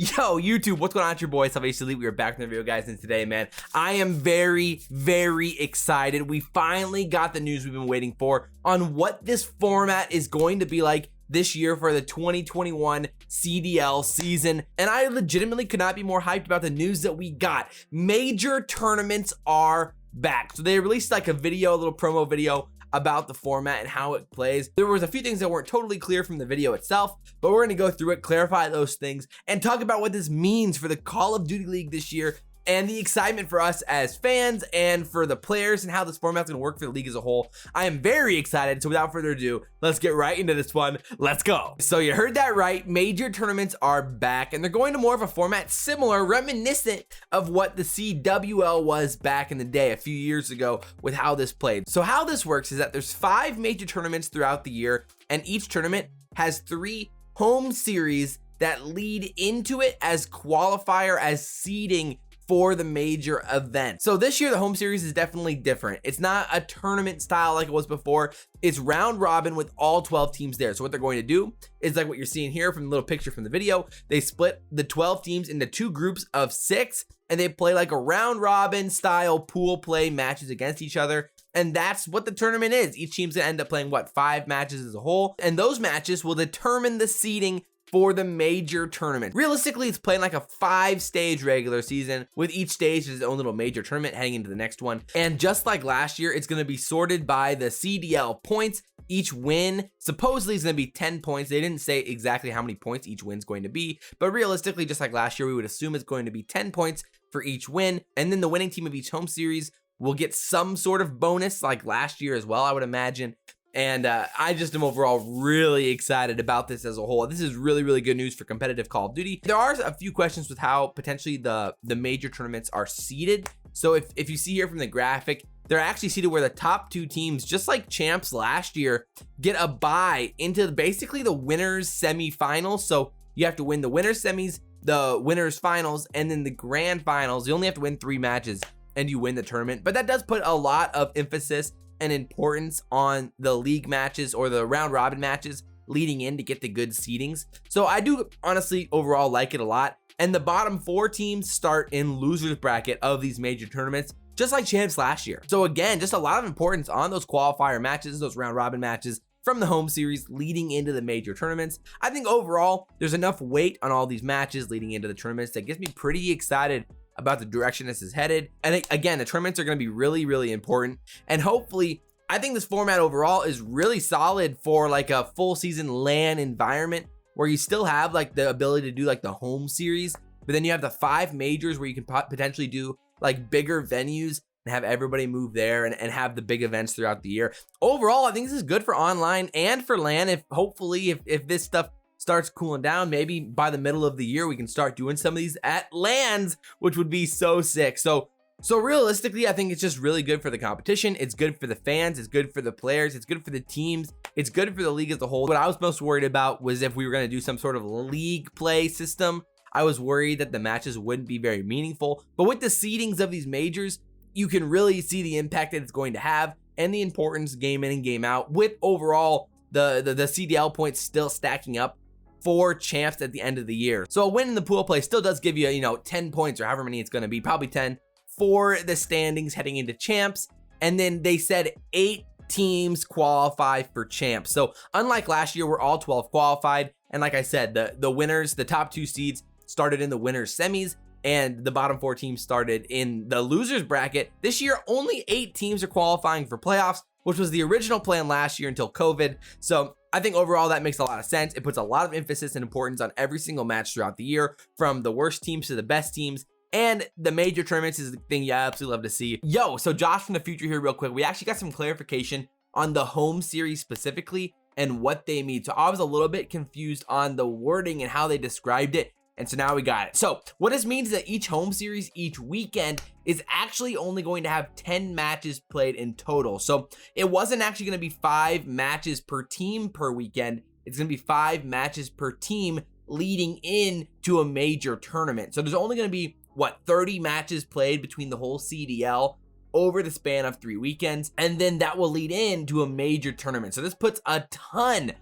Yo, YouTube, what's going on? It's your boy, Abezy. We are back in the video, guys, and today, man, I am very, very excited. We finally got the news we've been waiting for on what this format is going to be like this year for the 2021 CDL season, and I legitimately could not be more hyped about the news that we got. Major tournaments are back. So they released like a video, a little promo video about the format and how it plays. There was a few things that weren't totally clear from the video itself, but we're going to go through it, clarify those things, and talk about what this means for the Call of Duty League this year and the excitement for us as fans and for the players and how this format's going to work for the league as a whole. I am very excited. So without further ado, let's get right into this one. Let's go. So you heard that right. Major tournaments are back, and they're going to more of a format similar, reminiscent of what the CWL was back in the day a few years ago with how this played. So how this works is that there's 5 major tournaments throughout the year, and each tournament has 3 home series that lead into it as qualifier, as seeding for the major event. So this year, the home series is definitely different. It's not a tournament style like it was before. It's round robin with all 12 teams there. So what they're going to do is like what you're seeing here from the little picture from the video. They split the 12 teams into 2 groups of 6, and they play like a round robin style pool play matches against each other. And that's what the tournament is. Each team's gonna end up playing, what, 5 matches as a whole. And those matches will determine the seeding for the major tournament. Realistically, it's playing like a 5-stage regular season, with each stage is its own little major tournament heading into the next one. And just like last year, it's going to be sorted by the CDL points. Each win supposedly is going to be 10 points. They didn't say exactly how many points each win's going to be, but realistically, just like last year, we would assume it's going to be 10 points for each win. And then the winning team of each home series will get some sort of bonus like last year as well, I would imagine. And I just am overall really excited about this as a whole. This is really, really good news for competitive Call of Duty. There are a few questions with how potentially the major tournaments are seeded. So if you see here from the graphic, they're actually seeded where the top 2 teams, just like Champs last year, get a bye into basically the winners semifinals. So you have to win the winners semis, the winners finals, and then the grand finals. You only have to win 3 matches and you win the tournament. But that does put a lot of emphasis and importance on the league matches or the round robin matches leading in to get the good seedings. So I do honestly overall like it a lot. And the bottom 4 teams start in losers bracket of these major tournaments, just like Champs last year. So again, just a lot of importance on those qualifier matches, those round robin matches from the home series leading into the major tournaments. I think overall there's enough weight on all these matches leading into the tournaments that gets me pretty excited about the direction this is headed. And again, the tournaments are going to be really, really important. And hopefully, I think this format overall is really solid for like a full season LAN environment where you still have like the ability to do like the home series, but then you have the 5 majors where you can potentially do like bigger venues and have everybody move there and have the big events throughout the year. Overall, I think this is good for online and for LAN. If hopefully, if this stuff starts cooling down, maybe by the middle of the year we can start doing some of these at LANs, which would be so sick. So realistically, I think it's just really good for the competition. It's good for the fans, it's good for the players, it's good for the teams, it's good for the league as a whole. What I was most worried about was if we were going to do some sort of league play system. I was worried that the matches wouldn't be very meaningful, but with the seedings of these majors, you can really see the impact that it's going to have and the importance game in and game out, with overall the CDL points still stacking up for Champs at the end of the year. So a win in the pool play still does give you, 10 points or however many it's going to be, probably 10 for the standings heading into Champs. And then they said 8 teams qualify for Champs. So unlike last year where all 12 qualified, and like I said, the winners, the top 2 seeds started in the winners semis, and the bottom 4 teams started in the losers bracket. This year, only 8 teams are qualifying for playoffs, which was the original plan last year until COVID. So I think overall that makes a lot of sense. It puts a lot of emphasis and importance on every single match throughout the year, from the worst teams to the best teams. And the major tournaments is the thing you absolutely love to see. Yo, so Josh from the future here real quick. We actually got some clarification on the home series specifically and what they mean. So I was a little bit confused on the wording and how they described it. And so now we got it. So what this means is that each home series, each weekend, is actually only going to have 10 matches played in total. So it wasn't actually going to be 5 matches per team per weekend. It's going to be 5 matches per team leading in to a major tournament. So there's only going to be, 30 matches played between the whole CDL over the span of 3 weekends. And then that will lead into a major tournament. So this puts a ton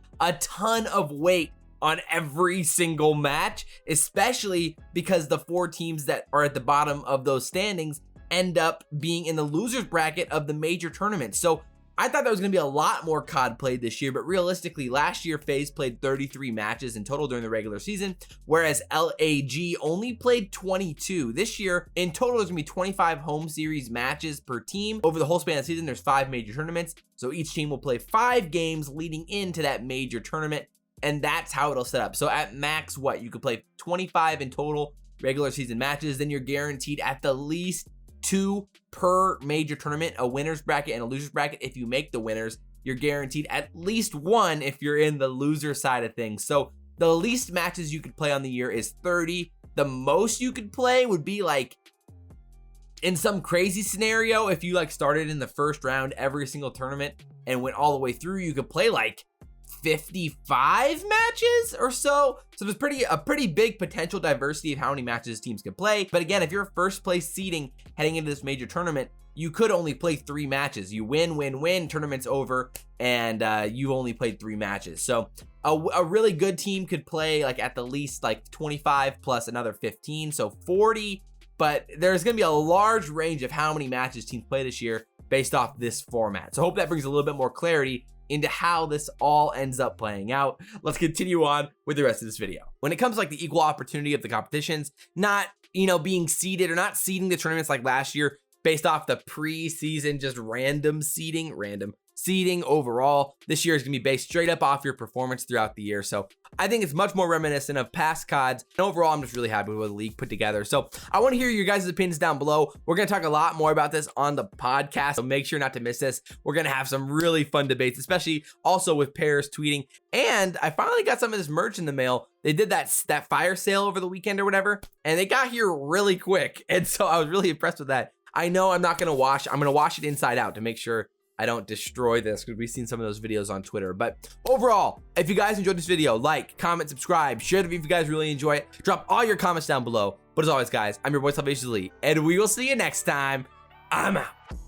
of weight on every single match, especially because the 4 teams that are at the bottom of those standings end up being in the losers bracket of the major tournaments. So I thought there was going to be a lot more COD played this year, but realistically, last year FaZe played 33 matches in total during the regular season, whereas LAG only played 22. This year, in total, there's going to be 25 home series matches per team. Over the whole span of the season, there's 5 major tournaments, so each team will play 5 games leading into that major tournament, and that's how it'll set up. So at max, you could play 25 in total regular season matches, then you're guaranteed at the least 2 per major tournament, a winners bracket and a losers bracket. If you make the winners, you're guaranteed at least 1 if you're in the loser side of things. So the least matches you could play on the year is 30. The most you could play would be like, in some crazy scenario, if you like started in the first round every single tournament and went all the way through, you could play like 55 matches or so. So there's a pretty big potential diversity of how many matches teams can play. But again, if you're first place seeding heading into this major tournament, you could only play 3 matches. You win, tournament's over, and you've only played 3 matches. So a really good team could play like at the least like 25 plus another 15, so 40. But there's going to be a large range of how many matches teams play this year based off this format. So I hope that brings a little bit more clarity into how this all ends up playing out. Let's continue on with the rest of this video. When it comes to like the equal opportunity of the competitions, not, being seeded or not seeding the tournaments like last year based off the preseason, just random seeding overall, this year is gonna be based straight up off your performance throughout the year. So I think it's much more reminiscent of past CODs, and overall I'm just really happy with what the league put together. So I want to hear your guys' opinions down below. We're gonna talk a lot more about this on the podcast, so make sure not to miss this. We're gonna have some really fun debates, especially also with Paris tweeting. And I finally got some of this merch in the mail. They did that fire sale over the weekend or whatever, and they got here really quick, and so I was really impressed with that. I know I'm not gonna wash, I'm gonna wash it inside out to make sure I don't destroy this, because we've seen some of those videos on Twitter. But overall, if you guys enjoyed this video, like, comment, subscribe, share the video if you guys really enjoy it. Drop all your comments down below. But as always, guys, I'm your boy, FaZe, and we will see you next time. I'm out.